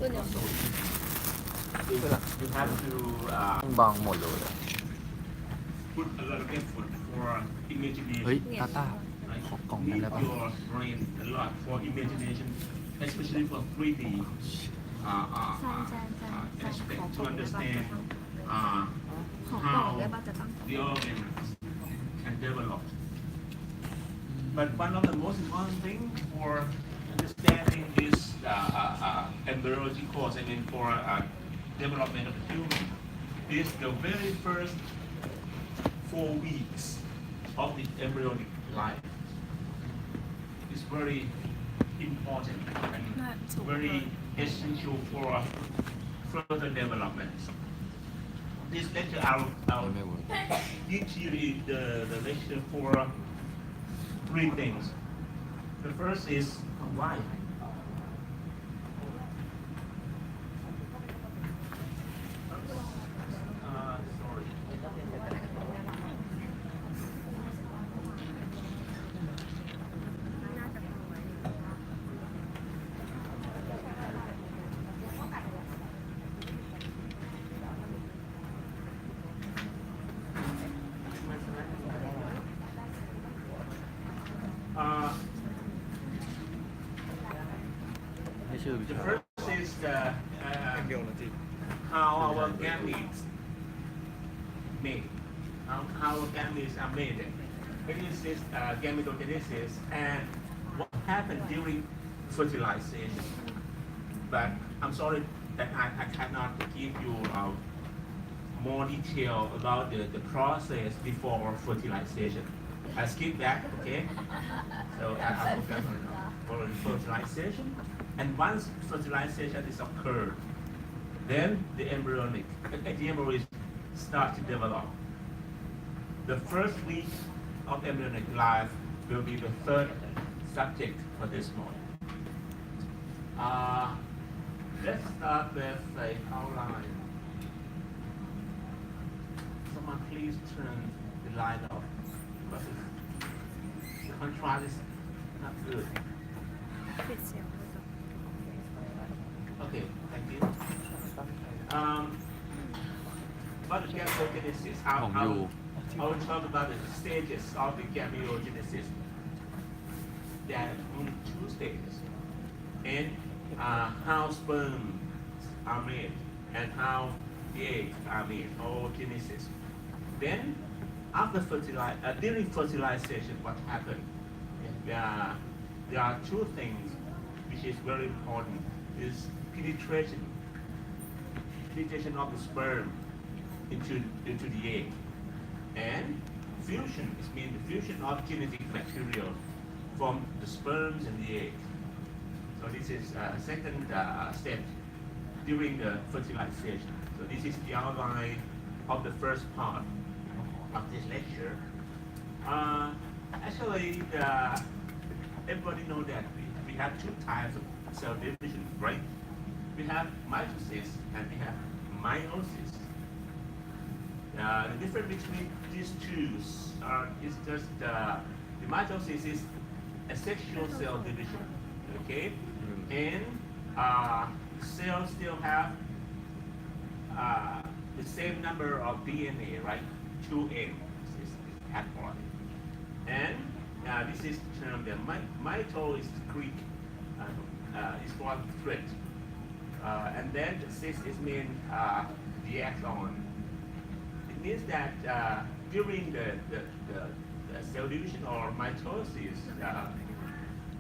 also you have to บางหมดเลย put a lot of effort for เฮ้ย imagination. ตาตา Right? ขอกล่อง You นั้น need ได้ปะ your brain a lot for imagination, especially for 3D aspect to understand ของกล่อง how ได้ป่ะจะตั้ง the organs can develop. But one of the most important things for understanding this embryology course, I mean for development of the human, is the very first 4 weeks of the embryonic life. It's very important and very essential for further development. This lecture I'll give you the lecture for 3 things. The first is why. Sorry. Uh, ไม่ชื่อวิ the ชา first is how our gametes made. How our gametes are made. This is gametogenesis and what happened during fertilization. But I'm sorry that I cannot give you more detail about the process before fertilization. I skip that, okay? So I focus on fertilization. And once fertilization is occurred, then the embryo start to develop. The first week of embryonic life will be the third subject for this model. Let's start with an outline. Someone please turn the light off. Because the contrast is not good. ปิดเสียงไว้ก่อน Okay, thank you. About the gametogenesis, I will talk about the stages of the gametogenesis. There are only 2 stages, and how sperms are made and how the eggs are made, oogenesis. Then, after during fertilization, what happened? There are 2 things which is very important. Is penetration of the sperm into the egg, and fusion. It means the fusion of genetic material from the sperms and the egg. So this is second step during the fertilization. So this is the outline of the first part of this lecture. Actually, everybody know that we have 2 types of cell division, right? We have mitosis and we have meiosis. The difference between these 2 is just the mitosis is asexual cell division, okay? And cells still have the same number of DNA, right? 2N is haploid. And this is termed the mito is Greek, is one thread. And then the cis is mean the axon. It means that during the cell division or mitosis,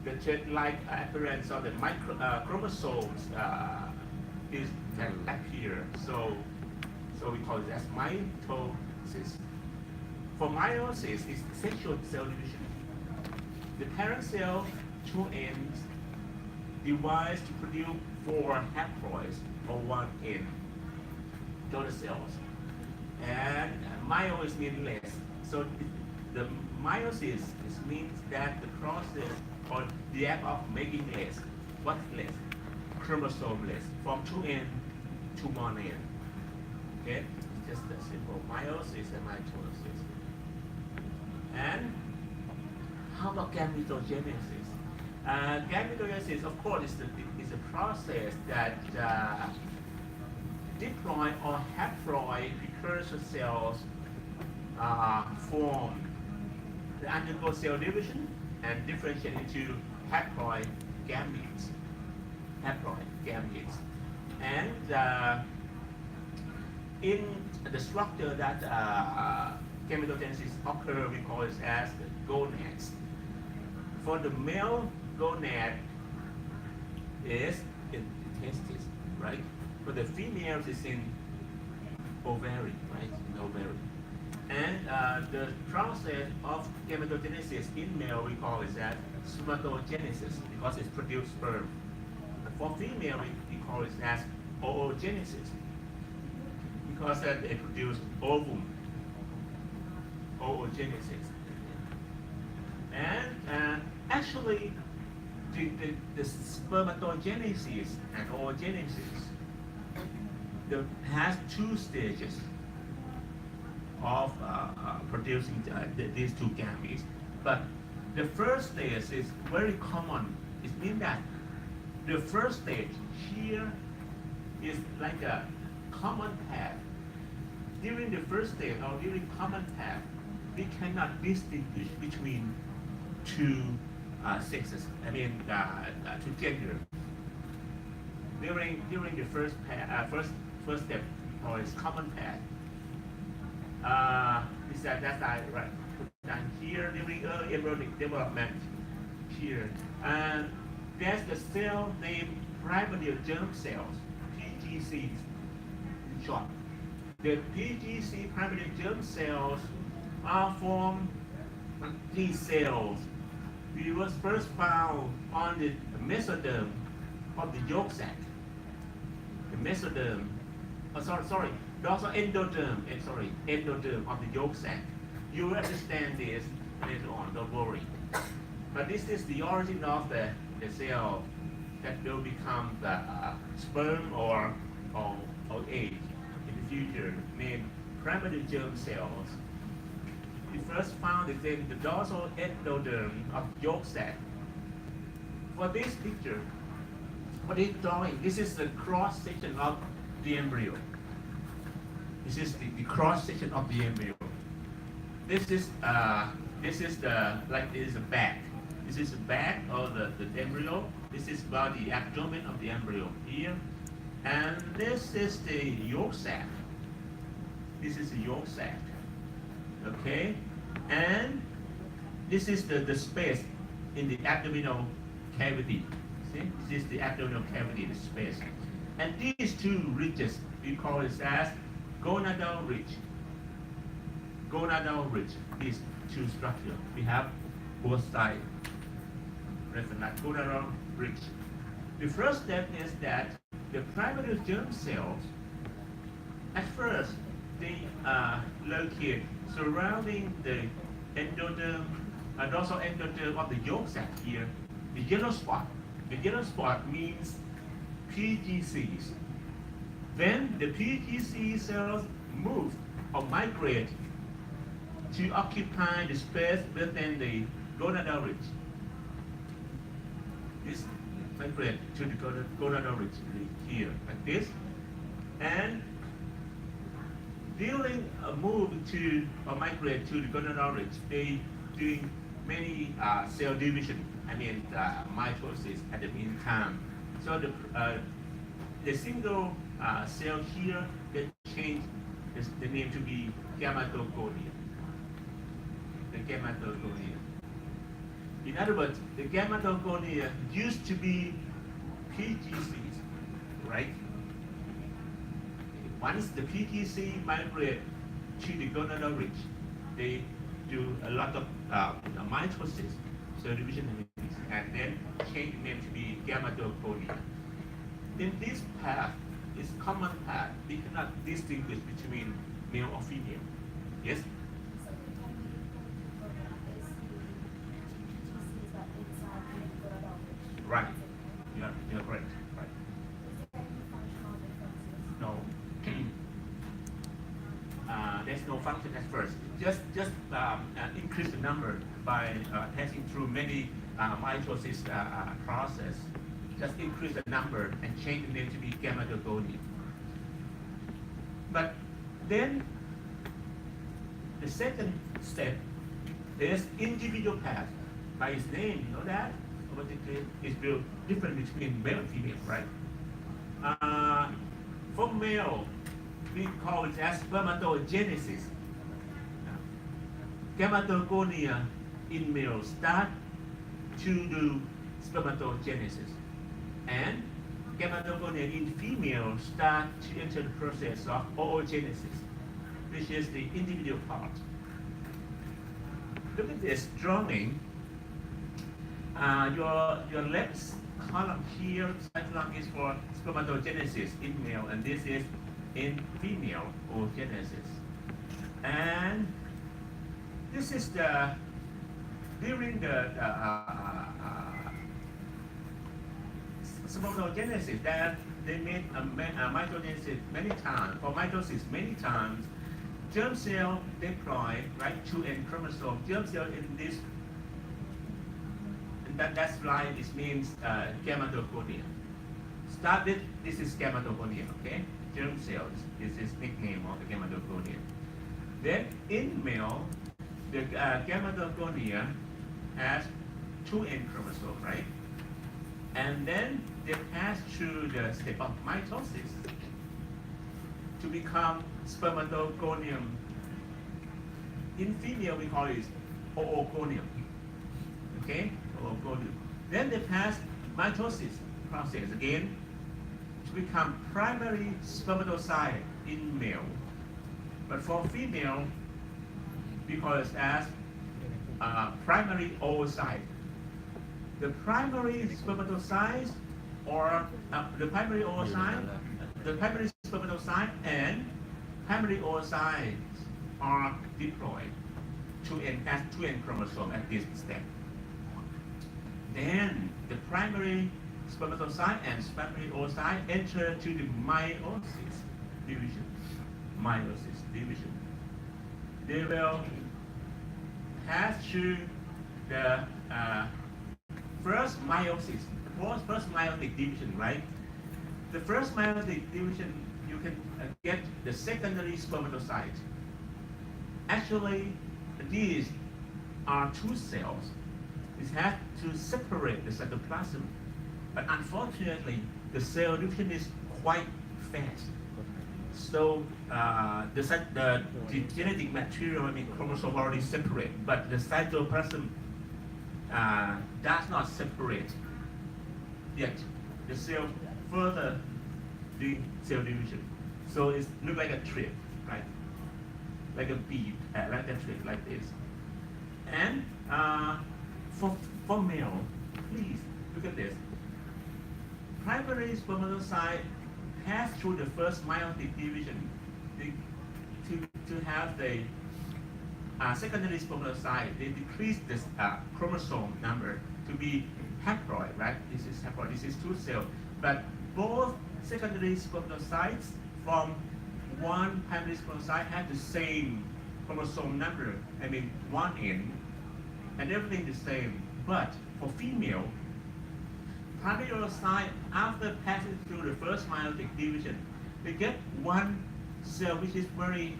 the jet-like appearance of the chromosomes can appear. So we call it as mitosis. For meiosis, it's sexual cell division. The parent cell, 2 ends, divides to produce 4 haploids or 1 N, daughter cells. And meio is mean less. So the meiosis means that the process or the act of making less. What's less? Chromosome less, from 2N to 1N. Okay? It's just a simple meiosis and mitosis. And how about gametogenesis? Gametogenesis, of course, is is a process that diploid or haploid precursor cells form. They undergo cell division and differentiate into haploid gametes. Haploid gametes. And in the structure that gametogenesis occurs, we call it as the gonads. For the male gonad is in testes, right? For the females is in ovary, right? In ovary. And the process of gametogenesis in male, we call it as spermatogenesis because it's produced sperm. And for female, we call it as oogenesis because they produce ovum. Oogenesis. And actually, the spermatogenesis and oogenesis has two stages of producing these two gametes. But the first stage is very common. It means that the first stage here is like a common path. During the first stage or during common path, we cannot distinguish between two sexes. I mean, two gender. During the first step, or its common path. That's right. And here during early embryonic development, here, and there's the cell named primordial germ cells, PGCs in short. The PGC primordial germ cells are formed these cells. We was first found on the mesoderm of the yolk sac. The mesoderm, dorsal endoderm, endoderm of the yolk sac. You will understand this later on, don't worry. But this is the origin of the cell that will become the sperm or egg in the future, named primordial germ cells. We first found it in the dorsal endoderm of yolk sac. For this picture, for this drawing, this is the cross section of the embryo. This is the cross section of the embryo. This is the back. This is the back of the embryo. This is about the abdomen of the embryo here, and this is the yolk sac. This is the yolk sac. Okay, and this is the space in the abdominal cavity. See, this is the abdominal cavity, the space. And these two ridges, we call it as gonadal ridge. Gonadal ridge, these two structures. We have both sides. Reference gonadal ridge. The first step is that the primordial germ cells, at first, they are located surrounding the endoderm, dorsal endoderm of the yolk sac here, the yellow spot. The yellow spot means PGCs. Then the PGC cells move or migrate to occupy the space within the gonadal ridge. This migrate to the gonadal ridge here, like this. And during a move to or migrate to the gonadal ridge, they doing many cell division. I mean mitosis at the meantime. So the single cell here can change the name to be gametogonia. The gametogonia. In other words, the gametogonia used to be PGCs, right? Once the PGC migrate to the gonadal ridge, they do a lot of mitosis, cell division, and then change the name to be gametogonia. In this path, is common path, we cannot distinguish between male or female. Yes? Right. You're correct. Right. No. There's no function at first. Just increase the number by passing through many mitosis process. just increase the number and change the name to be Gametogenesis. But then the second step is individual path. By its name, you know that? Automatically, it's real different between male and female, right? For male, we call it as spermatogenesis. Gametogonia in male start to do spermatogenesis, and gametogonia in female start to enter the process of oogenesis, which is the individual part. Look at this drawing. Your left column here, side column is for spermatogenesis in male, and this is in female oogenesis. And this is during the spermatogenesis that they made a mitogenesis many times, or mitosis many times. Germ cell deploy, right, 2N chromosome. Germ cell in this, and that's why it means gametogonia. Started, this is gametogonia, okay? Germ cells is his nickname of the gametogonia. Then in male, the gametogonia has 2N chromosome, right? And then they pass through the step of mitosis to become spermatogonium. In female, we call it oogonium. Okay, oogonium. Then they pass mitosis process again to become primary spermatocyte in male. But for female, we call it as primary oocyte. The primary spermatocytes, or the primary oocyte, the primary spermatocyte and primary oocytes are deployed to an 2N chromosome at this step. Then the primary spermatocyte and primary oocyte enter to the meiosis division. Meiosis division. They will pass through the first meiosis, first meiotic division, right? The first meiotic division, you can get the secondary spermatocyte. Actually, these are two cells. It has to separate the cytoplasm, but unfortunately, the cell division is quite fast. So the genetic material, I mean chromosome already separate, but the cytoplasm does not separate yet. The cell further the cell division. So it looks like a trip, right? Like a bead, like a trip, like this. And for male, please look at this. Primary spermatocyte pass through the first meiotic division to have the secondary spermatocyte. They decrease this chromosome number to be haploid, right? This is haploid. This is two cells, but both secondary spermatocytes from one primary spermatocyte have the same chromosome number. I mean 1N, and everything the same. But for female, primary oocyte, after passing through the first meiotic division, they get one cell which is very,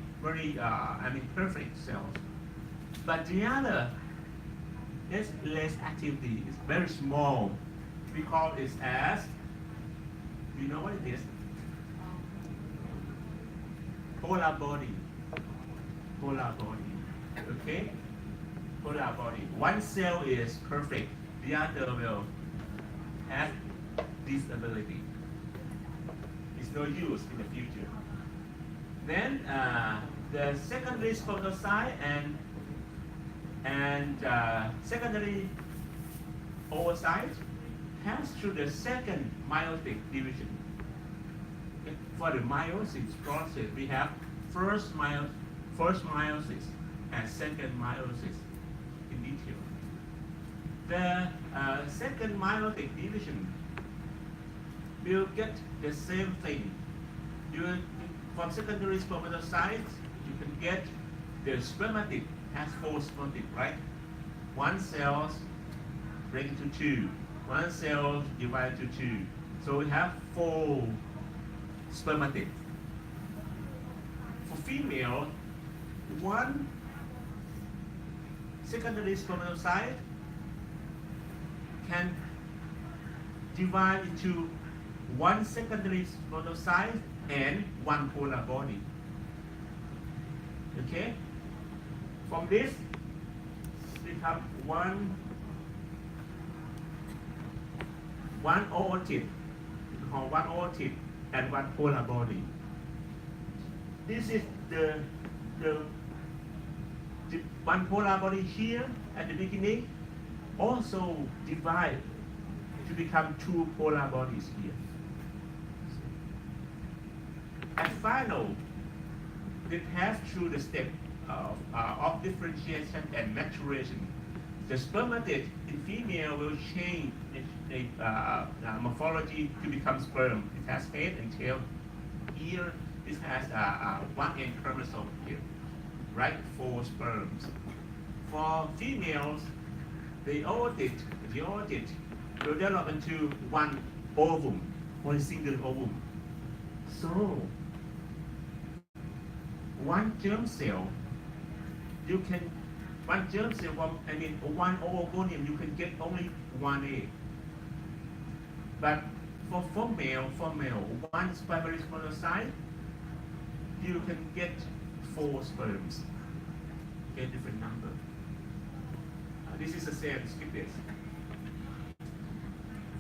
perfect cells. But the other is less activity. It's very small. We call it as, you know what it is? Polar body. Polar body. Okay? Polar body. One cell is perfect. The other will have disability. It's no use in the future. Then the secondary spermatocyte and secondary oocyte pass through the second meiotic division. Okay. For the meiosis process, we have first meiosis and second meiosis in detail. The second meiotic division will get the same thing. From secondary spermatocytes, you can get the spermatic has four spermatic, right? One cell break into two. One cell divided to two. So we have 4 spermatid. For female, 1 secondary spermatocyte can divide into 1 secondary spermatocyte and 1 polar body. Okay? From this, become one oocyte, called 1 oocyte and 1 polar body. This is the 1 polar body here at the beginning also divide to become 2 polar bodies here. At final, they pass through the step of differentiation and maturation. The spermatid in female will change the morphology to become sperm. It has head and tail. Here, this has 1 end chromosome here, right? 4 sperms. For females, the oocyte will develop into 1 ovum, 1 single ovum. So, 1 germ cell, you can, 1 germ cell from, 1 ovogonium, you can get only 1 egg. But for male, 1 primary spermatocyte, you can get 4 sperms. Get different number. This is the same, skip this.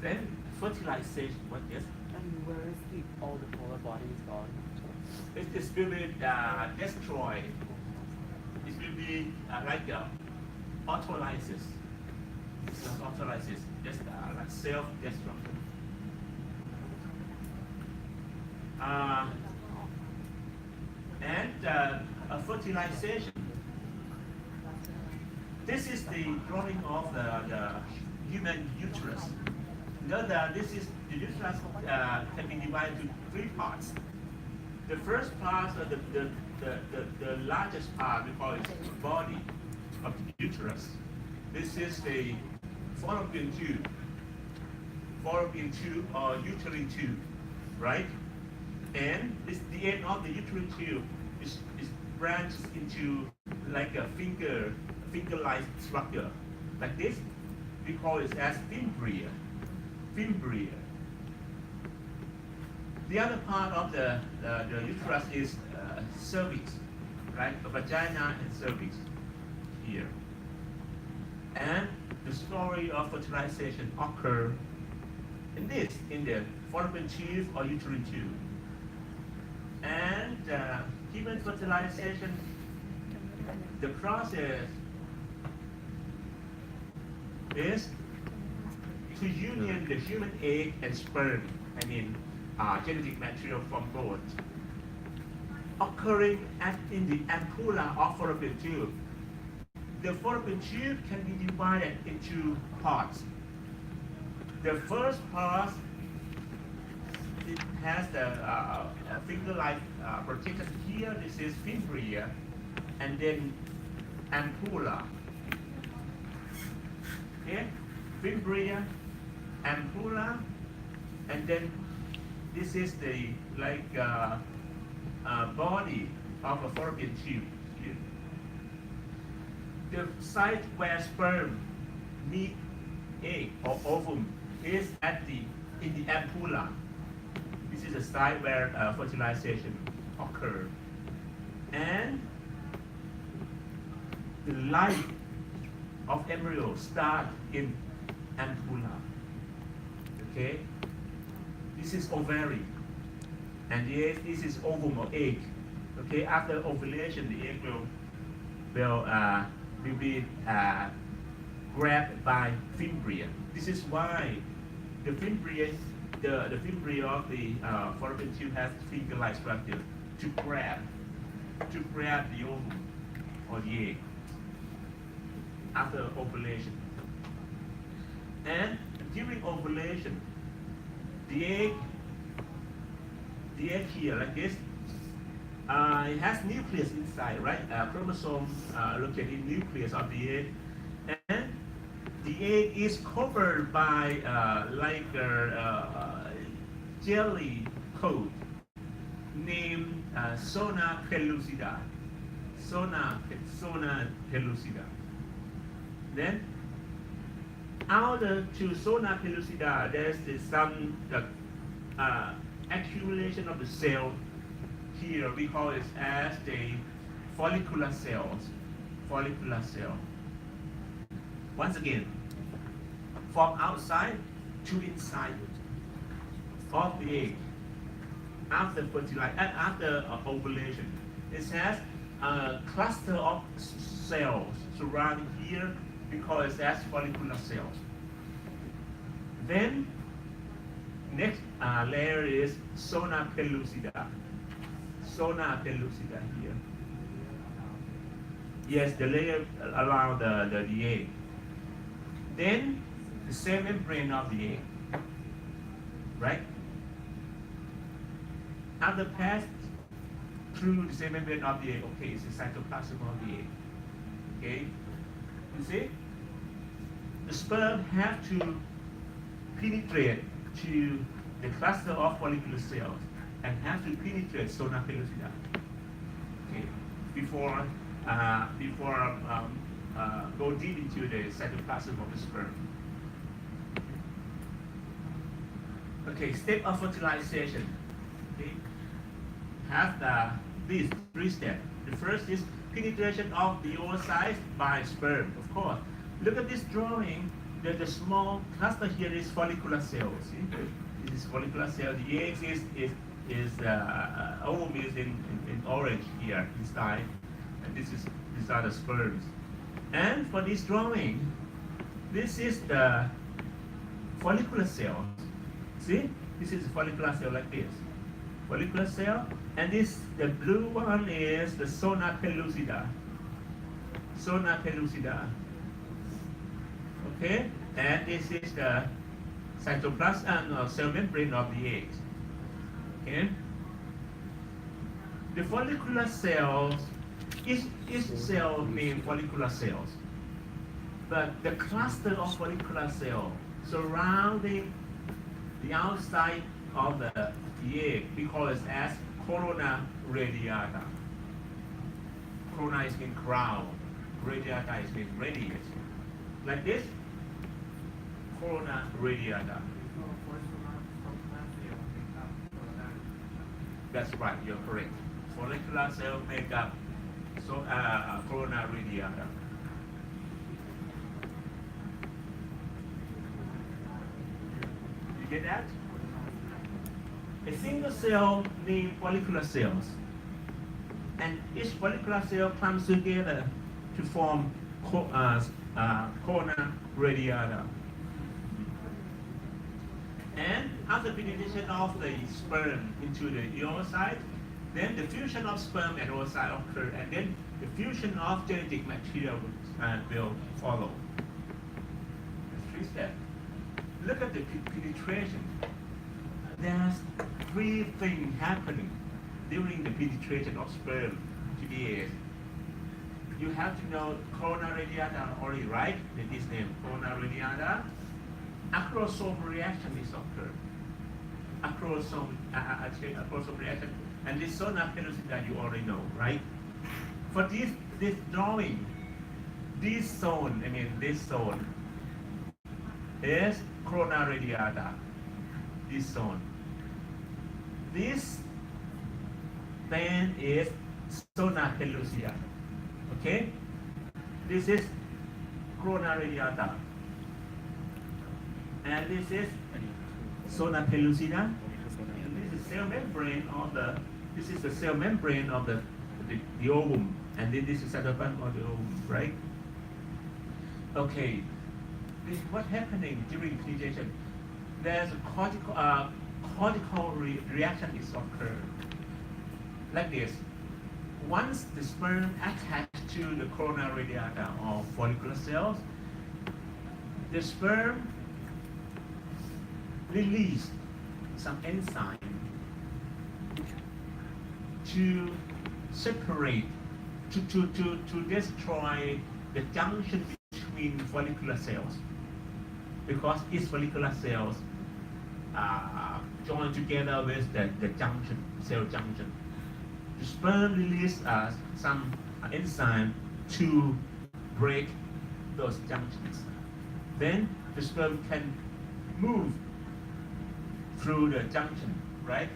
Then fertilization, what, yes? And where is all the polar bodies gone? It will be destroyed. It will be like autolysis. It's not autolysis, just like self-destruction. And fertilization. This is the drawing of the human uterus. This is the uterus can be divided into 3 parts. The first part, or the largest part, we call it the body of the uterus. This is the fallopian tube or uterine tube, right? And the end of the uterine tube is branched into like a finger-like structure, like this. We call it as fimbria. The other part of the uterus is cervix, right? The vagina and cervix here. And the story of fertilization occur in the fallopian tube or uterine tube. And human fertilization, the process is to union the human egg and sperm, genetic material from both, occurring in the ampulla of fallopian tube. The fallopian tube can be divided into parts. The first part, it has the finger-like protection here. This is fimbria, and then ampulla. Okay, fimbria, ampulla, and then this is the body of a fallopian tube here. The site where sperm meet egg or ovum is in the ampulla. This is the site where fertilization occurs. And the life of embryo start in ampulla. Okay? This is ovary. And this is ovum or egg. Okay, after ovulation, the egg will be grabbed by fimbria. This is why the fimbria of the fallopian tube has finger-like structure to grab the ovum or the egg after ovulation. And during ovulation, the egg here like this, it has nucleus inside, right? Chromosome located in nucleus of the egg, and the the egg is covered by like a jelly coat named Zona pellucida. Zona pellucida. Then outer to Zona pellucida, there's some accumulation of the cell. Here we call it as the follicular cells. Follicular cell. Once again, from outside to inside of the egg, after fertilization, after ovulation, it has a cluster of cells surrounding here because it has follicular cells. Then, next layer is zona pellucida. Zona pellucida here. Yes, the layer around the egg. Then the cell membrane of the egg, right? After pass through the cell membrane of the egg, okay, it's the cytoplasm of the egg. Okay, you see, the sperm have to penetrate to the cluster of follicular cells and have to penetrate zona pellucida. Okay, before go deep into the cytoplasm of the sperm. Okay, step of fertilization. Okay, have these three steps. The first is penetration of the oocyte by sperm. Of course, look at this drawing. The small cluster here is follicular cell. See, this is follicular cell. The egg is ovum is in orange here inside, and these are the sperms. And for this drawing, this is the follicular cell. See, this is a follicular cell like this. Follicular cell, and the blue one is the zona pellucida. Zona pellucida. Okay, and this is the cytoplasm or cell membrane of the egg. Okay, the follicular cells. Each cell named follicular cells, but the cluster of follicular cells surrounding the outside of the egg, we call it as corona radiata. Corona is mean crown, radiata is mean radius. Like this, corona radiata. That's right, you're correct. Follicular cell make up corona radiata. You get that? A single cell named follicular cells, and each follicular cell comes together to form corona radiata. And after penetration of the sperm into the oocyte, then the fusion of sperm and oocyte occur, and then the fusion of genetic material will follow. Three steps. Look at the penetration. There's three things happening during the penetration of sperm to the egg. You have to know corona radiata already, right? This name, corona radiata. Acrosome reaction is occurred. Acrosome reaction. And this zona pellucida you already know, right? For this drawing, this zone is corona radiata. This zone. This then is zona pellucida. Okay? This is corona radiata. And this is zona pellucida. And this is cell membrane of the cell membrane of the ovum, and then this is cytoplasm of the ovum, right? Okay, what's happening during penetration? There's a cortical reaction is occurred. Like this. Once the sperm attached to the corona radiata or follicular cells, the sperm release some enzyme to separate, to destroy the junction between follicular cells. because its follicular cells join together with the junction, cell junction. The sperm release some enzyme to break those junctions. Then the sperm can move through the junction, right?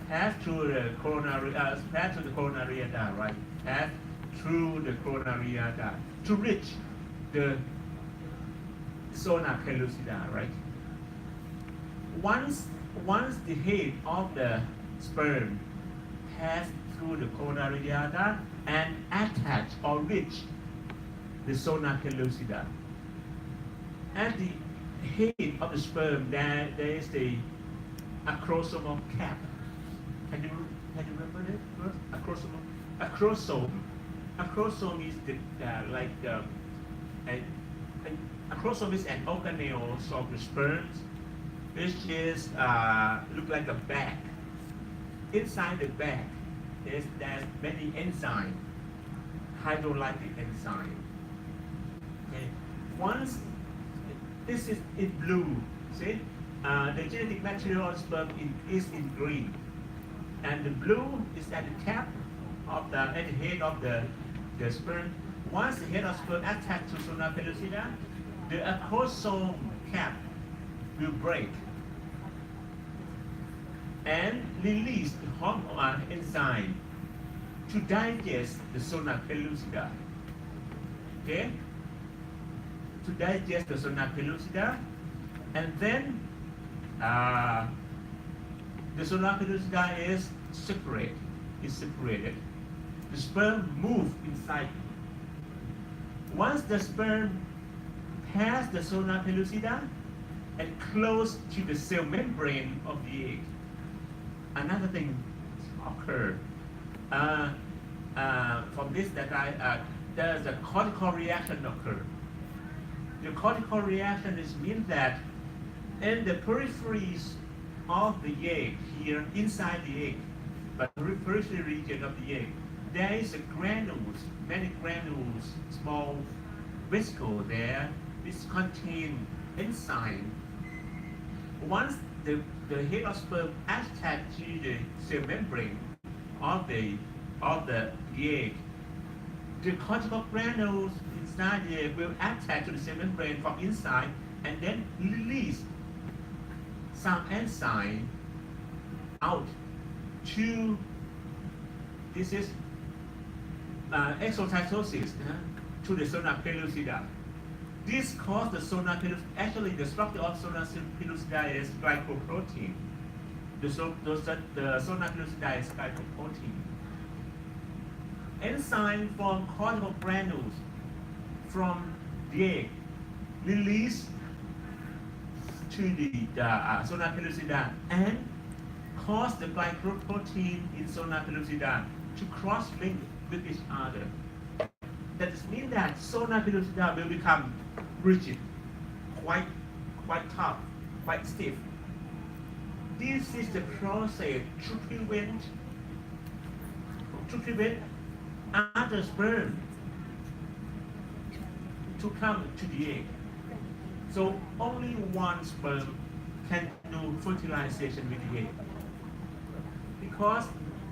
Pass through the coronary artery, right? Pass through the coronary artery to reach the zona pellucida, right? Once the head of the sperm pass through the coronary artery and attach or reach the zona pellucida, at the head of the sperm there is the acrosomal cap. Can you remember that first? Acrosome is the acrosome is an organelle of the sperms, which is look like a bag. Inside the bag, there's many enzymes, hydrolytic enzyme. Okay, once this is in blue, see, the genetic material of sperm is in green, and the blue is at the cap of at the head of the sperm. Once the head of sperm attached to zona pellucida, the acrosome cap will break and release the hormone enzyme to digest the zona pellucida. Okay? To digest the zona pellucida, and then the zona pellucida is separated. The sperm move inside. Once the sperm pass the zona pellucida and close to the cell membrane of the egg, another thing occurs. From this there's a cortical reaction occur. The cortical reaction means that in the peripheries of the egg, here inside the egg, but the periphery region of the egg, there is many granules, small vesicles there, which contain enzyme. Once the head of sperm attached to the cell membrane of the egg, the cortical granules inside the egg will attach to the cell membrane from inside and then release some enzyme out to, this is exocytosis to the zona pellucida. This causes the zona pellucida, actually the structure of zona pellucida is glycoprotein. The zona pellucida is glycoprotein. Enzyme from cortical granules from the egg release to the zona pellucida and cause the glycoprotein in zona pellucida to cross-link with each other. That means that zona pellucida will become rigid, quite tough, quite stiff. This is the process to prevent other sperm to come to the egg. So only one sperm can do fertilization with the egg. Because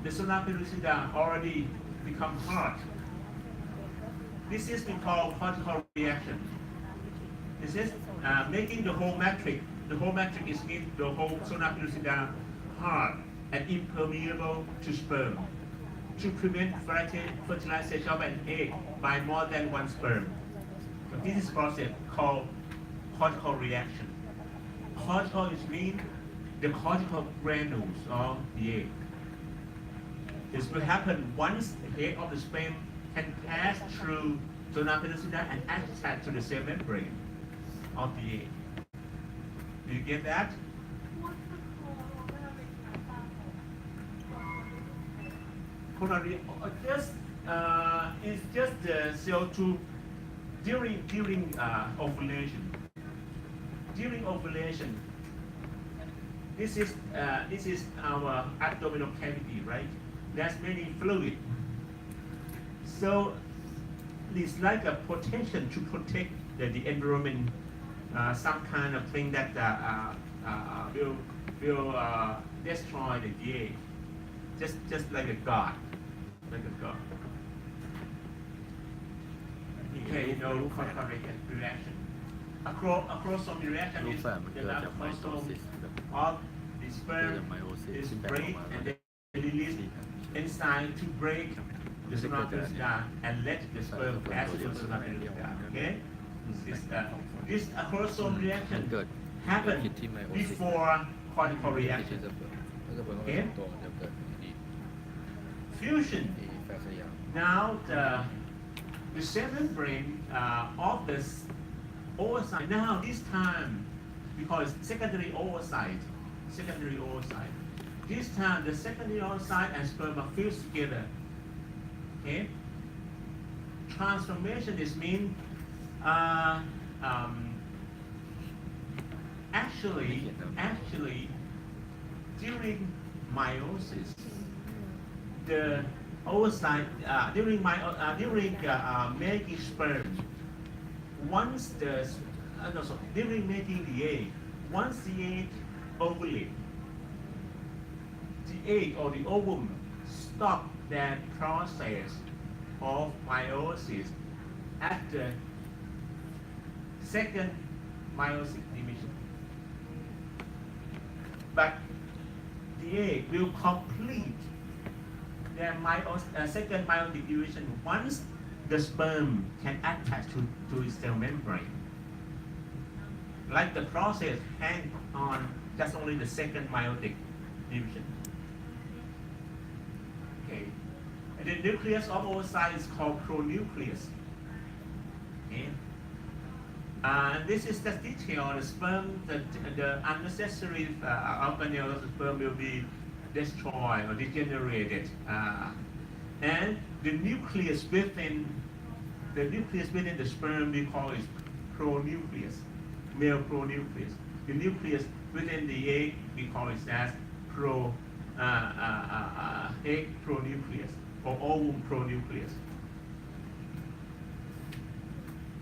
the zona pellucida already become hard. This is called cortical reaction. This is making the whole matrix. The whole matrix is making the whole zona pellucida hard and impermeable to sperm to prevent fertilization of an egg by more than one sperm. So this is process called cortical reaction. Cortical means the cortical granules of the egg. This will happen once the head of the sperm can pass through zona pellucida and attach to the cell membrane of the egg. Do you get that? It's just the CO2 during ovulation. During ovulation, this is our abdominal cavity, right? There's many fluid. So it's like a protection to protect the environment some kind of thing that will destroy the egg, just like a god, like a god. Okay, no correct reaction. A chromosome reaction รูป is แบบมันเกิ the ดจากไมโท chromosome ซิสแบบ of the เกิด sperm จากไมโอซิส is ที่แบ่งออก break มา and then release enzyme to break the spermatozoa and let the sperm pass to the spermatozoa. Okay, this chromosome มัน reaction เกิด happen ผิดที่ไมโอซิส before cortical ผิดที่ reaction. สเปิร์มถ้าสเปิร์มมันเป็นตัวมันจะเกิดดี Fusion. แฟสยาม Now the cell membrane of this oocyte. Now this time, because secondary oocyte. This time the secondary oocyte and sperm are fused together. Okay. Transformation is mean actually during meiosis the oocyte during making sperm once during making the egg, once the egg ovulate, the egg or the ovum stop that process of meiosis at the second meiosis division. But the egg will complete their second meiotic division once the sperm can attach to its cell membrane. Like the process hang on just only the second meiotic division. Okay. And the nucleus of oocyte is called pronucleus. Okay. This is the detail of the sperm. The unnecessary organelles of the sperm will be destroyed or degenerated, and the nucleus within the sperm we call it pronucleus, male pronucleus. The nucleus within the egg we call it as egg pronucleus or ovum pronucleus.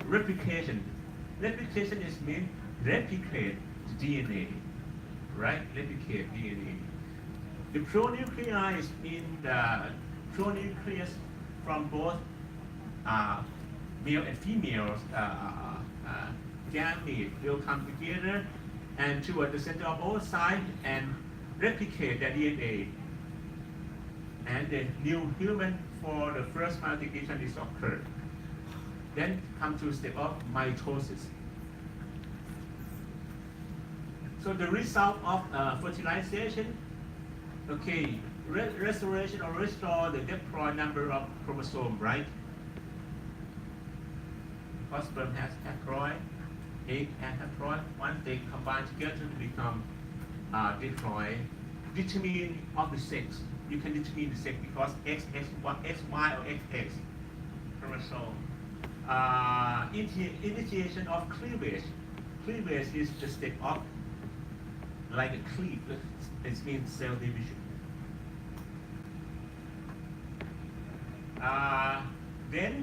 Replication is mean replicate DNA, right? Replicate DNA. The pronuclei is in the pronucleus from both male and female gamete will come together and toward the center of oocyte and replicate the DNA. And the new human for the first multiplication is occurred. Then come to step of mitosis. So the result of fertilization. Okay, restoration or restore the diploid number of chromosome, right? Because sperm has haploid, egg and haploid. Once they combine together to become diploid, determine of the sex. You can determine the sex because XY or XX chromosome. Initiation of cleavage. Cleavage is the step of like a cleave. It means cell division. Then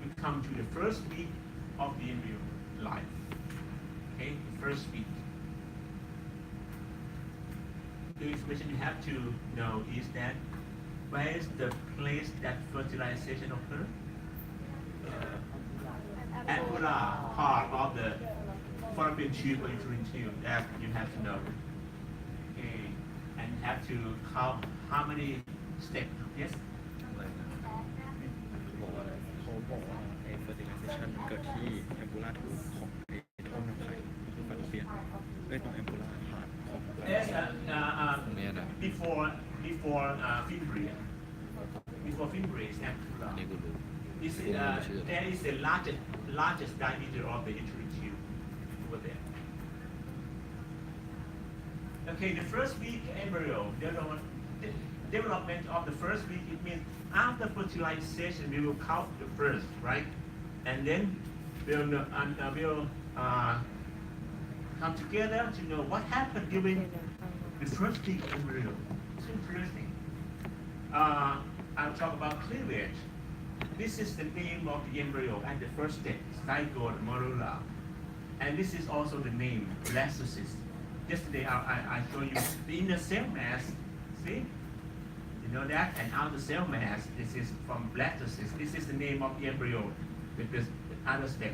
we come to the first week of the embryo life. Okay, the first week. The information you have to know is that where is the place that fertilization occurs? Ampulla part of the fallopian tube or uterine tube. That you have to know. Okay, and you have to count how many steps. Yes. เขาบอกว่าไอ้ fertilization มันเกิดที่ ampulla tube ของไอ้ท้องน้ำไข่คือฟันเปียนตรง ampulla part ของ Yes. ตรงเนี้ยนะ Before fimbrium. Before fimbrium is ampulla. นี่กูรู้ There is the largest diameter of the uterine tube over there. Okay, the first week embryo development of the first week, it means after fertilization we will count the first, right? And then we'll come together to know what happened during the first week embryo. It's interesting. I'll talk about cleavage. This is the name of the embryo at the first step, zygote morula. And this is also the name, blastocyst. Yesterday I showed you the inner cell mass, see? You know that? And outer cell mass, this is from blastocyst. This is the name of the embryo with this other step.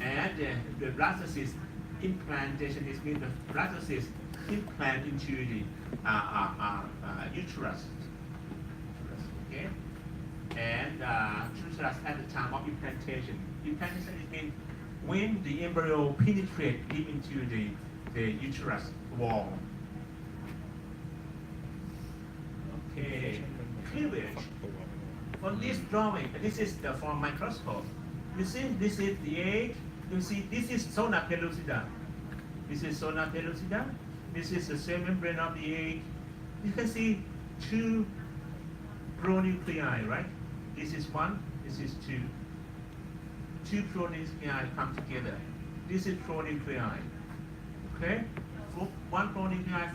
And the blastocyst implantation is means the blastocyst implant into the uterus. Okay? And uterus at the time of implantation. Implantation is means when the embryo penetrates deep into the uterus wall. Okay, cleavage. For this drawing, this is the from microscope. You see, this is the egg. You see, this is zona pellucida. This is zona pellucida. This is the cell membrane of the egg. You can see two pronuclei, right? This is one, this is two. Two pronuclei come together. This is pronuclei. Okay? One pronuclei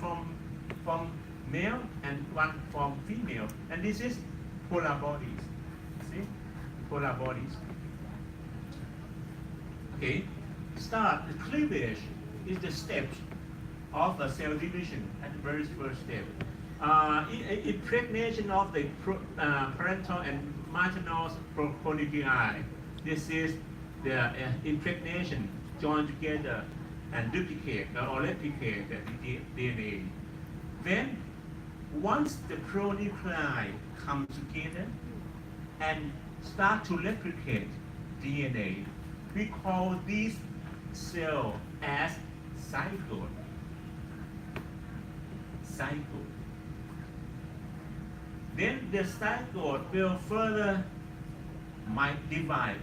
from male and one from female. And this is polar bodies. See? Polar bodies. Okay? Start, the cleavage is the steps of the cell division at the very first step. Impregnation of the parental and maternal pronuclei. This is the impregnation, join together and duplicate or replicate the DNA. Then, once the pronuclei come together and start to replicate DNA, we call this cell as zygote. Zygote. Then the zygote will further divide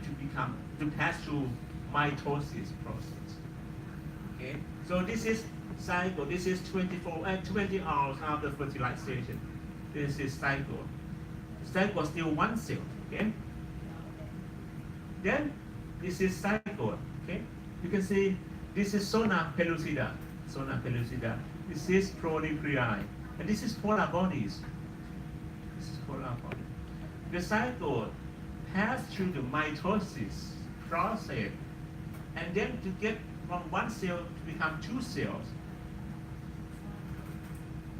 to pass through mitosis process. Okay, so this is zygote. This is 20 hours after fertilization. This is zygote. Zygote is still one cell. Okay. Then this is zygote. Okay, you can see this is zona pellucida. Zona pellucida. This is pronuclei, and this is polar bodies. This is polar body. The zygote pass through the mitosis process, and then to get from one cell to become two cells.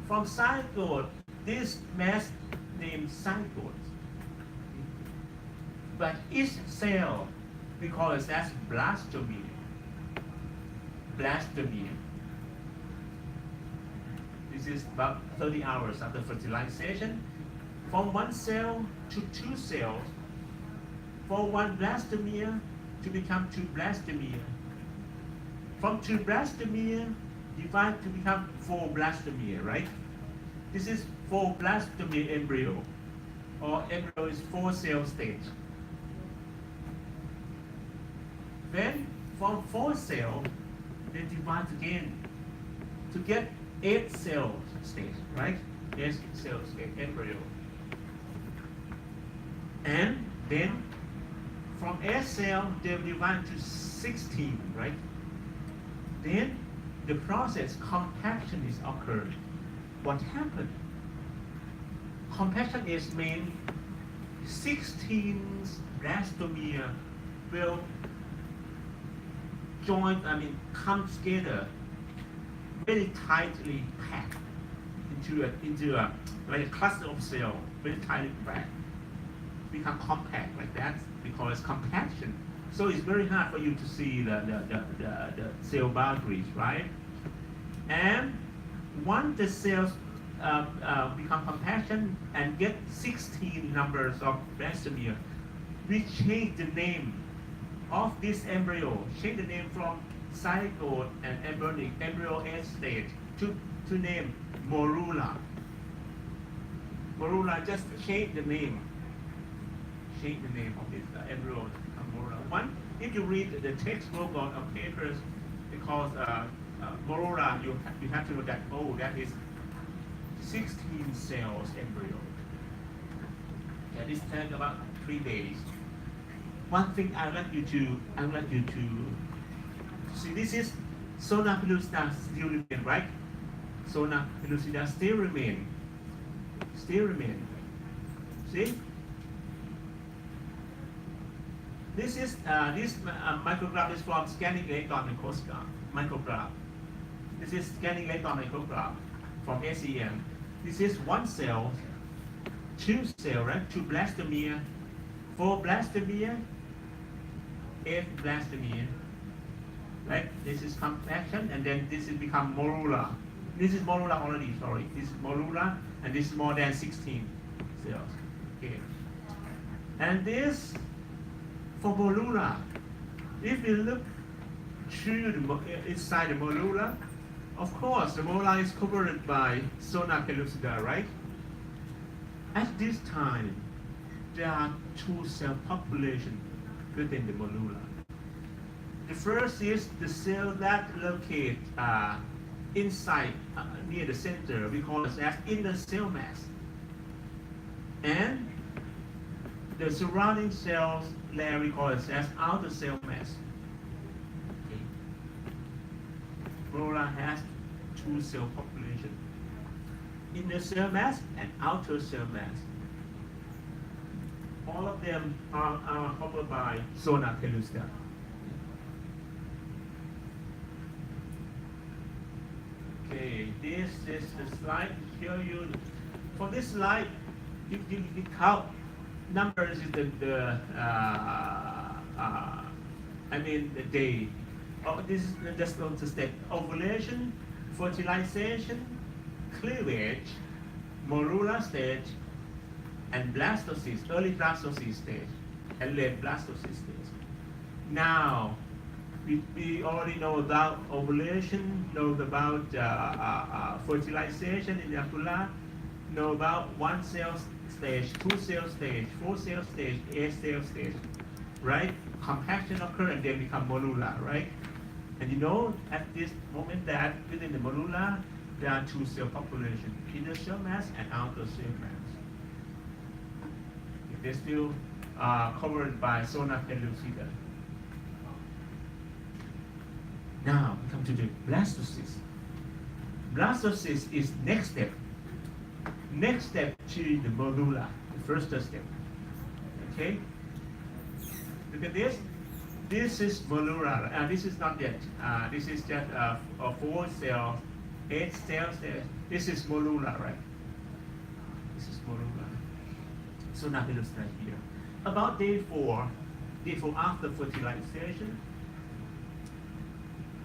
From zygote, this mass named zygote. But each cell, we call it as blastomere. Blastomere. This is about 30 hours after fertilization. From one cell to two cells, for one blastomere to become two blastomere. From two blastomere, divide to become four blastomere, right? This is four blastomere embryo, or embryo is 4 cell stage. Then from 4 cells, they divide again to get 8 cell stage, right? 8 cell stage embryo. And then from 8 cell, they divide to 16, right? Then the process compaction is occurred. What happened? Compaction is mean 16 blastomere will come together very tightly packed into a like a cluster of cells, very tightly packed. Become compact like that because compaction. So it's very hard for you to see the cell boundaries, right? And once the cells become compaction and get 16 numbers of blastomere, we change the name of this embryo, change the name from zygote and embryonic embryo end stage to name morula. Morula, just change the name. Change the name of this embryo to become morula. One, if you read the textbook or papers, because morula, you have to know that, oh, that is 16 cells embryo. Yeah, this takes about 3 days. One thing I want you to see, this is zona pellucida still remain, right? Zona pellucida still remain. Still remain. See? This micrograph is from scanning electron micrograph. This is scanning electron micrograph from SEM. This is one cell, two cell, right? Two blastomere, four blastomere, eight blastomere. Right? This is compaction, and then this is become morula. This is morula already. Sorry, this is morula, and this is more than 16 cells. Okay. And this for morula, if you look through inside the morula, of course the morula is covered by zona pellucida, right? At this time, there are two cell populations within the morula. The first is the cell that locate inside, near the center. We call it as inner cell mass. And the surrounding cells layer we call it as outer cell mass. Okay. Morula has two cell population: inner cell mass and outer cell mass. All of them are covered by zona pellucida. Okay, this is the slide to show you. For this slide, you count numbers is the day. Oh, this is just going to state ovulation, fertilization, cleavage, morula stage, and blastocyst, early blastocyst stage, and late blastocyst stage. Now, we already know about ovulation, know about fertilization in the ampulla, know about one cell stage, two cell stage, four cell stage, eight cell stage, right? Compaction occur and then become morula, right? And you know at this moment that within the morula there are two cell populations, inner cell mass and outer cell mass. They're still covered by zona pellucida. Now we come to the blastocyst. Blastocyst is next step. Next step to the morula, the first step. Okay? Look at this. This is morula. This is not yet. This is just a 4 cell, 8 cells. This is morula, right? This is morula. So now it looks right here. About day 4 after fertilization,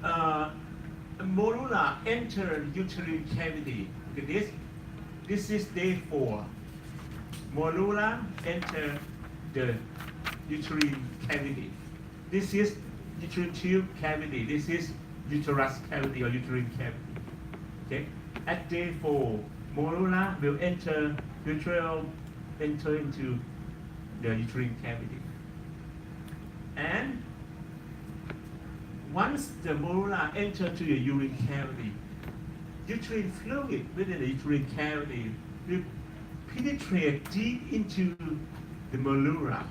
morula enter uterine cavity. Look at this. This is day 4. Morula enter the uterine cavity. This is uterine tube cavity. This is uterus cavity or uterine cavity. Okay. At day 4, morula will enter into the uterine cavity. And once the morula enter to the uterine cavity, uterine fluid within the uterine cavity will penetrate deep into the morula.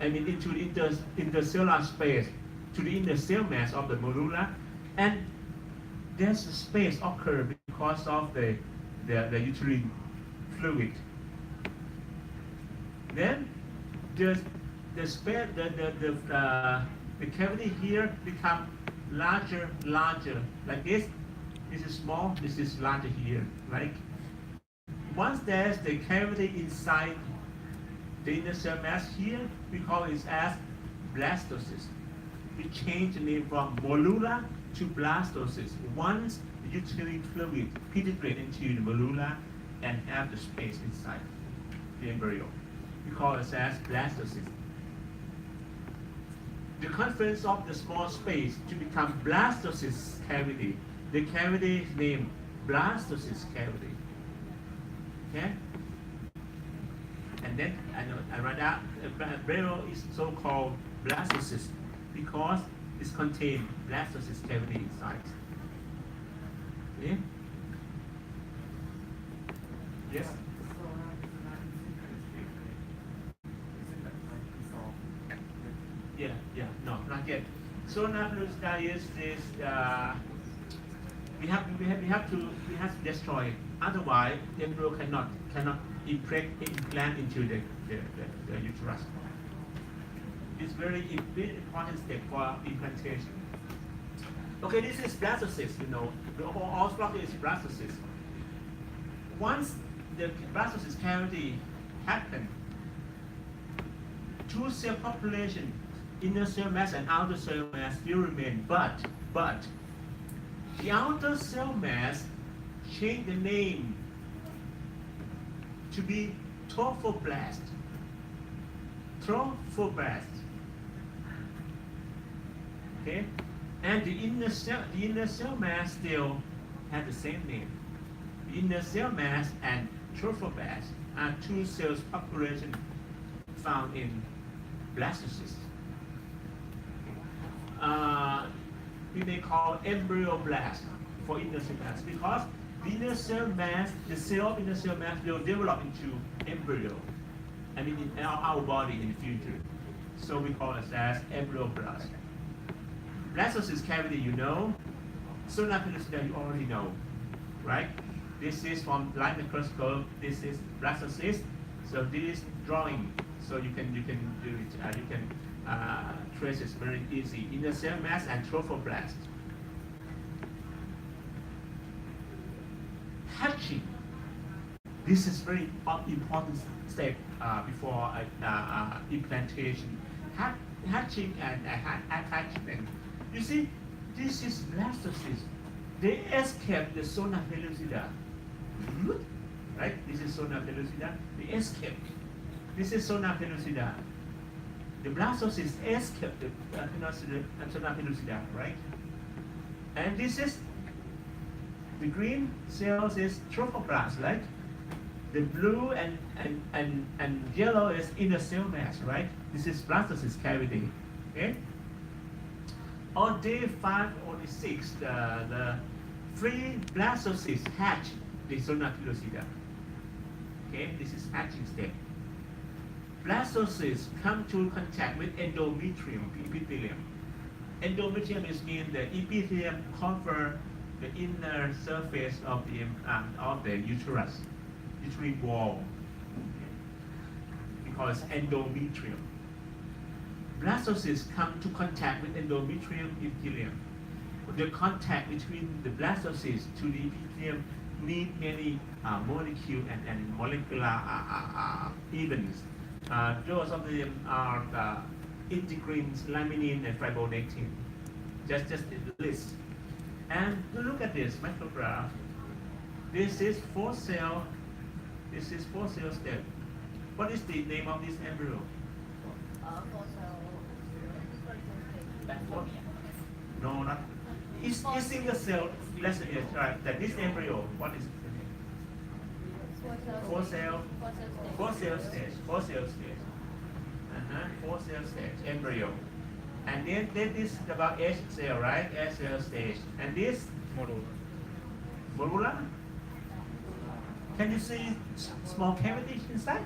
I mean into the intercellular space, to the inner cell mass of the morula, and there's a space occur because of the uterine fluid. Then the space, the cavity here become larger, like this. This is small, this is larger here, right? Once there's the cavity inside the inner cell mass here, we call it as blastocyst. We change the name from morula to blastocyst. Once the uterine fluid penetrates into the morula and have the space inside the embryo, we call it as blastocyst. The conference of the small space to become blastocyst cavity. The cavity is named blastocyst cavity. Okay? And then I write out embryo is so-called blastocyst because it contains blastocyst cavity inside. Okay? Yes? Yeah, no, not yet. So now is this. We have to destroy it. Otherwise, the embryo cannot implant into the uterus. It's very important step for implantation. Okay, this is blastocyst, you know. The whole structure is blastocyst. Once the blastocyst cavity happens, two cell population, inner cell mass and outer cell mass still remain, but the outer cell mass change the name to be trophoblast. Trophoblast. Okay? And the inner cell mass still have the same name. The inner cell mass and trophoblast are two cells population found in blastocysts. We may call embryoblast for inner cell mass because the inner cell mass, the cell of inner cell mass will develop into embryo. I mean, in our body in the future. So we call it as embryoblast. Blastocyst cavity, you know. Zona pellucida, you already know, right? This is from light microscope. This is blastocyst. So this drawing, so you can do it. You can trace it very easy. Inner cell mass and trophoblast. Hatching. This is very important step before implantation. Hatching and attachment. You see, this is blastocyst. They escape the zona pellucida. Right? This is zona pellucida. They escape. This is zona pellucida. The blastocyst escape the zona pellucida, right? And this is the green cells is trophoblast, right? The blue and yellow is inner cell mass, right? This is blastocyst cavity. Okay? On day 5 or day 6, the free blastocysts hatch the zona pellucida. Okay, this is hatching step. Blastocysts come to contact with endometrium, epithelium. Endometrium is mean the epithelium cover the inner surface of the uterus, uterine wall. We call it endometrium. Blastocysts come to contact with endometrium epithelium. The contact between the blastocysts to the epithelium need many molecule and molecular events. Those of them are integrins, laminin, and fibronectin. Just the list. And look at this micrograph. This is 4 cell. This is 4 cell step. What is the name of this embryo? No, not. It's single cell. Let's try that. This embryo. What is it? 4 cell. 4 cell stage. 4 cell stage. 4 cell stage embryo. And then this is about H cell, right? H cell stage. And this morula. Can you see small cavity inside?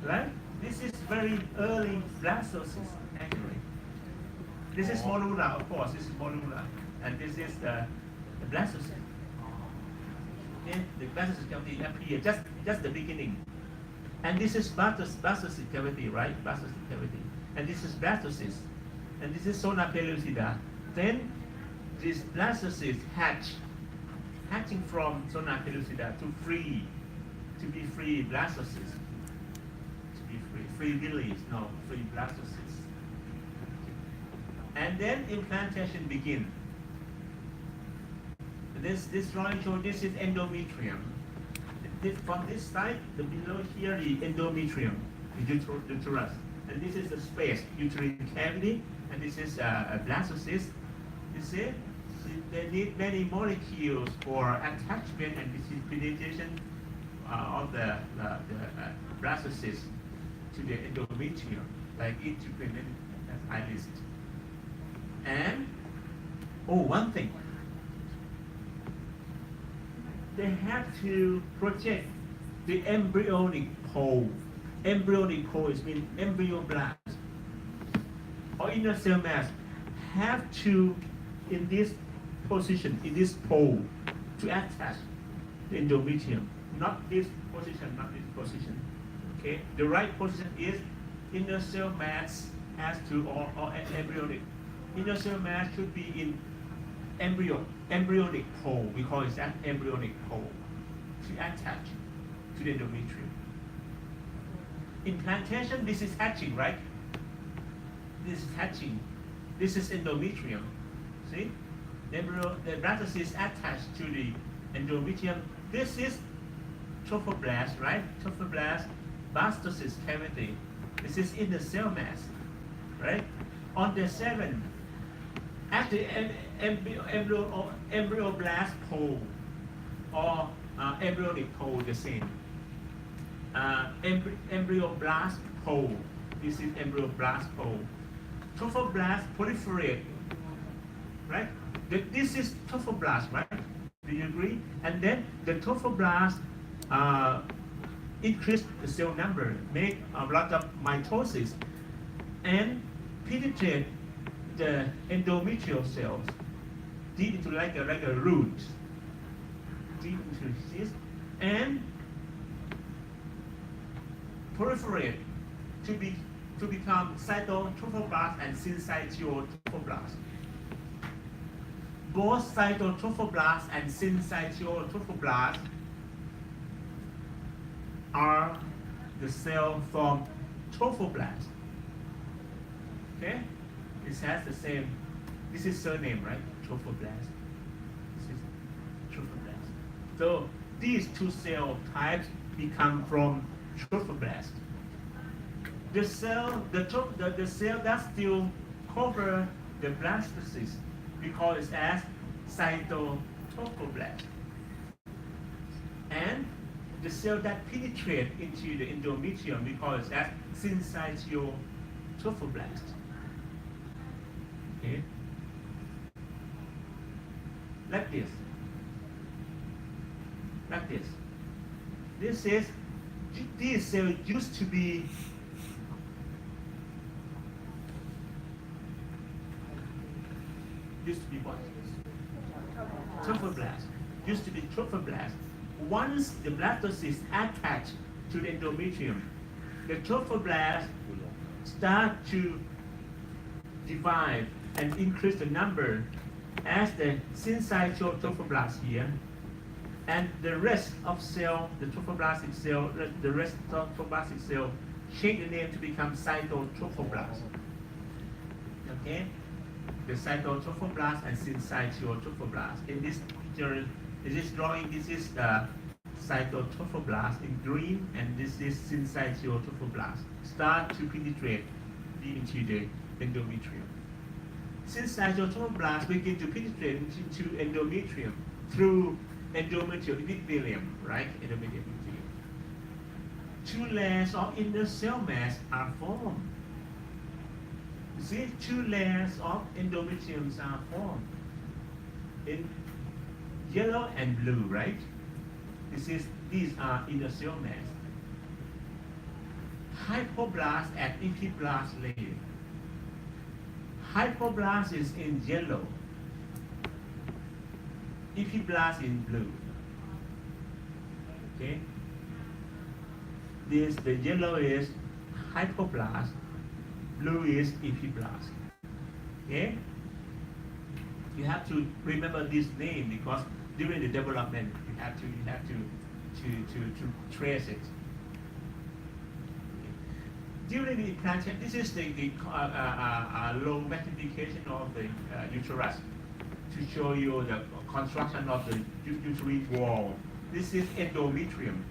Right? This is very early blastocyst, actually. This is morula, of course. This is morula, and this is the blastocyst. Then the blastocyst cavity appear just the beginning, and this is blastocyst cavity, right? Blastocyst cavity, and this is blastocyst, and this is zona pellucida. Then this blastocyst hatching from zona pellucida to be free blastocyst. Free village, no, free blastocysts. And then implantation begin. This drawing shows this is endometrium. From this side, the below here the endometrium, the uterus, and this is the space, uterine cavity, and this is a blastocyst. You see, they need many molecules for attachment and penetration of the blastocyst to the endometrium, like integrins as I list. And one thing, they have to protect the embryonic pole. Embryonic pole is mean embryoblast or inner cell mass have to in this position, in this pole, to attach the endometrium. Not this position, not this position. Okay, the right position is inner cell mass has to, or embryonic, inner cell mass should be in embryonic pole. We call it that embryonic pole to attach to the endometrium. Implantation, this is hatching, right? This is hatching. This is endometrium. See? The blastocyst attached to the endometrium. This is trophoblast, right? Trophoblast, blastocyst cavity. This is in the cell mass, right? On the 7, at the embryoblast pole or embryonic pole, the same. Embryoblast pole. This is embryoblast pole. Trophoblast proliferate, right? This is trophoblast, right? Do you agree? And then the trophoblast increase the cell number, make a lot of mitosis, and penetrate the endometrial cells deep into like a root, deep into this, and proliferate to become cytotrophoblast and syncytiotrophoblasts. Both cytotrophoblast and syncytiotrophoblasts are the cell from trophoblast. Okay? This has the same, this is surname, right? Trophoblast. This is trophoblast. So these two cell types become from trophoblast. The cell, the cell that still cover the blastocyst, we call it as cytotrophoblast. And the cell that penetrate into the endometrium, we call it as syncytiotrophoblast. Okay? Like this. Like this. This cell used to be what? Trophoblast. Used to be trophoblast. Once the blastocyst attached to the endometrium, the trophoblast start to divide and increase the number as the syncytiotrophoblasts here, and the rest of cell, the trophoblastic cell, the rest of trophoblastic cell change the name to become cytotrophoblast. Okay? The cytotrophoblast and syncytiotrophoblasts. In this picture, in this drawing, this is the cytotrophoblast in green, and this is syncytiotrophoblasts. Start to penetrate into the endometrium. Syncytiotrophoblasts begin to penetrate into endometrium through endometrial epithelium, right? Endometrial epithelium. 2 layers of inner cell mass are formed. You see, 2 layers of endometriums are formed in yellow and blue, right? These are inner cell mass. Hypoblast and epiblast layer. Hypoblast is in yellow. Epiblast in blue. Okay? The yellow is hypoblast, blue is epiblast. Okay? You have to remember this name because during the development you have to trace it. During the implantation, this is the low magnification of the uterus to show you the construction of the uterine wall. This is endometrium.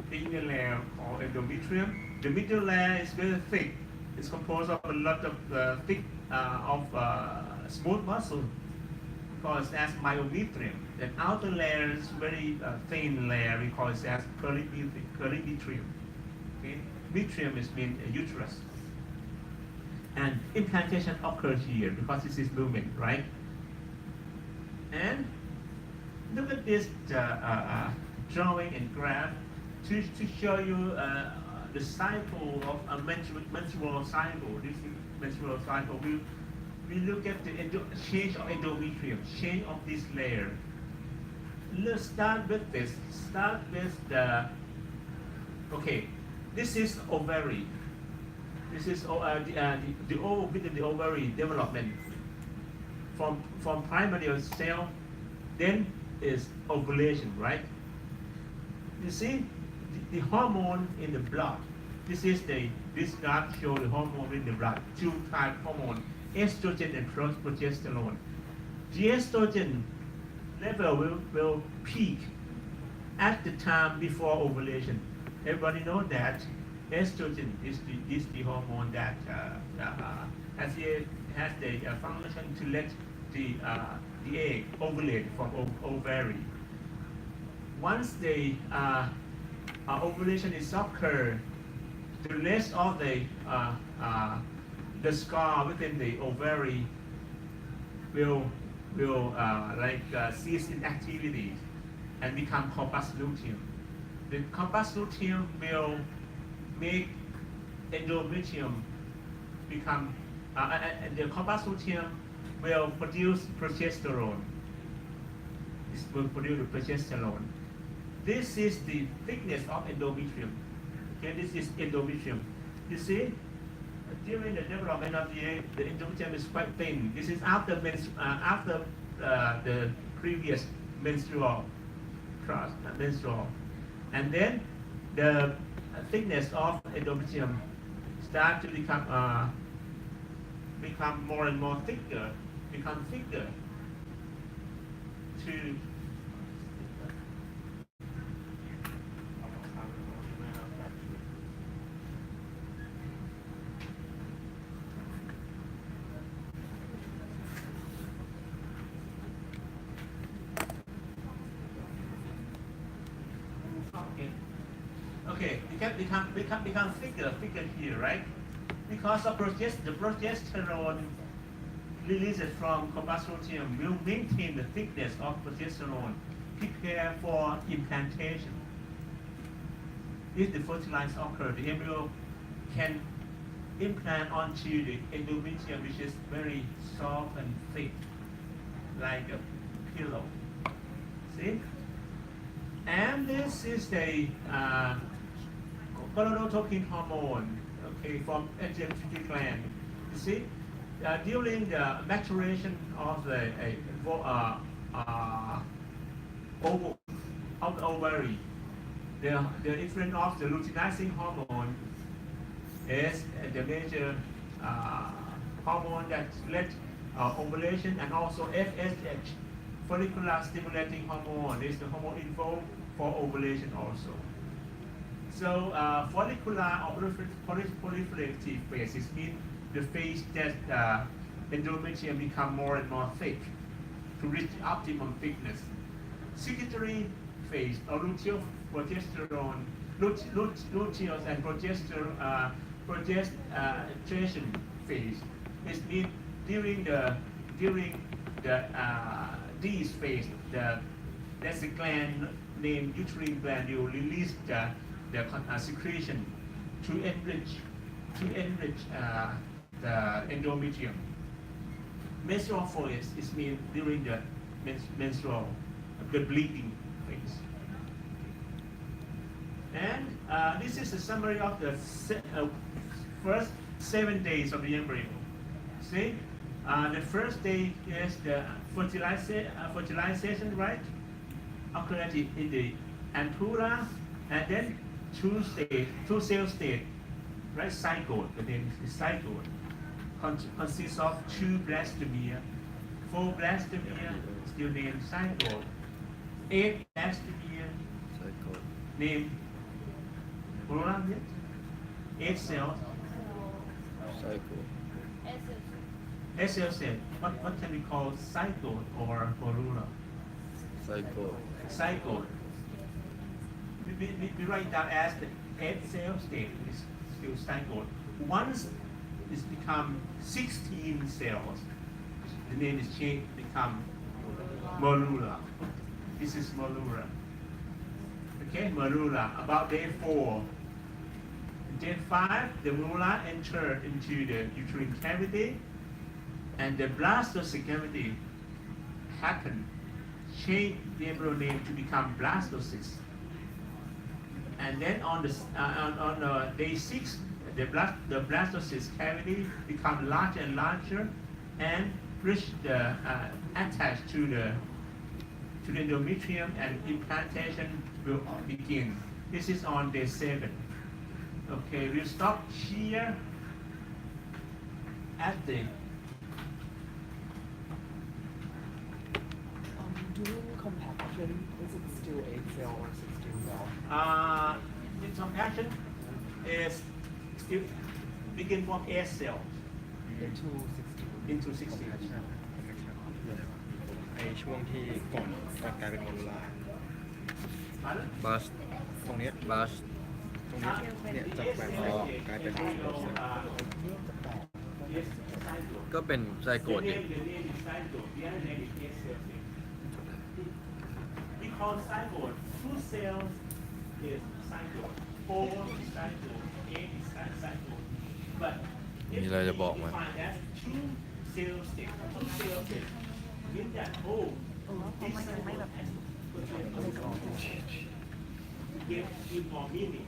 The inner layer called endometrium. The middle layer is very thick. It's composed of a lot of thick smooth muscle, called as myometrium. The outer layer is very thin layer. We call it as perimetrium. Okay? Metrium is mean uterus. And implantation occurs here because this is movement, right? And look at this drawing and graph to show you the cycle of a menstrual cycle. This is menstrual cycle. We look at the change of endometrium, change of this layer. Let's start with this. Start with the, okay, this is ovary. This is the within the ovary development from primary cell, then is ovulation, right? You see the hormone in the blood. This graph shows the hormone in the blood. Two type hormone, estrogen and progesterone. The estrogen level will peak at the time before ovulation. Everybody know that estrogen is the hormone that has the function to let the egg ovulate from ovary. Once the ovulation is occurred, the rest of the scar within the ovary will cease in activity and become corpus luteum. The corpus luteum will make endometrium become, and the corpus luteum will produce progesterone. This will produce the progesterone. This is the thickness of endometrium. Okay, this is endometrium. You see, during the development of the egg, the endometrium is quite thin. This is after the previous menstrual and then the thickness of endometrium start to become more and more thicker, to okay, become thicker here, right? Because of the progesterone released from corpus luteum will maintain the thickness of progesterone, prepare for implantation. If the fertilization occurs, the embryo can implant onto the endometrium, which is very soft and thick, like a pillow. See? And this is the gonadotropin hormone, okay, from pituitary gland. You see, during the maturation of the ovary, the influence of the luteinizing hormone is the major hormone that led ovulation, and also FSH, follicular stimulating hormone, is the hormone involved for ovulation also. So follicular or proliferative phase means the phase that endometrium become more and more thick to reach optimum thickness. Secretory phase or luteal progesterone, luteus and progesterone phase is mean during these phase, there's a gland named uterine gland will release the secretion to enrich the endometrium. Menstrual phase is mean during the menstrual, the bleeding phase. And this is a summary of the first 7 days of the embryo. See, the first day is the fertilization, right? Occurred in the ampulla, and then two cell state, right? Zygote, the name is zygote, consists of 2 blastomere, 4 blastomere, still named zygote, 8 blastomere, named Flora, 8 cells. SL cell. What can we call zygote or morula? Zygote. We write down as the 8 cell state is still zygote. Once it's become 16 cells, the name is changed, become morula. This is morula. Okay, morula. About day 4. Day 5, the morula entered into the uterine cavity, and the blastocyst cavity happened, changed the embryo name to become blastocyst. And then on day 6, the blastocyst cavity become larger and larger, and reach the attached to the endometrium, and implantation will begin. This is on day 7. Okay, we'll stop here at the During compaction, is it still 8 cell or 16 cell? the compaction is still begin from 8 cells Into 16. into 16.ไอช่วงที่ก่อนกลายเป็นโมลูลา Pardon? บัส ตรงเนี้ย บัส ตรงเนี้ยเนี่ยจากแหวนทองกลายเป็นโมลูลา Yes, cycle. ก็เป็นไซโกด The เนี่ย name is cycle. The other name is 8 cell. We call cycle 2 cells is cycle, 4 is cycle, 8 is cycle. But มีอะไรจะบอกไหม define as 2 cell state, 2 cell state. Mean that this cycle give more meaning.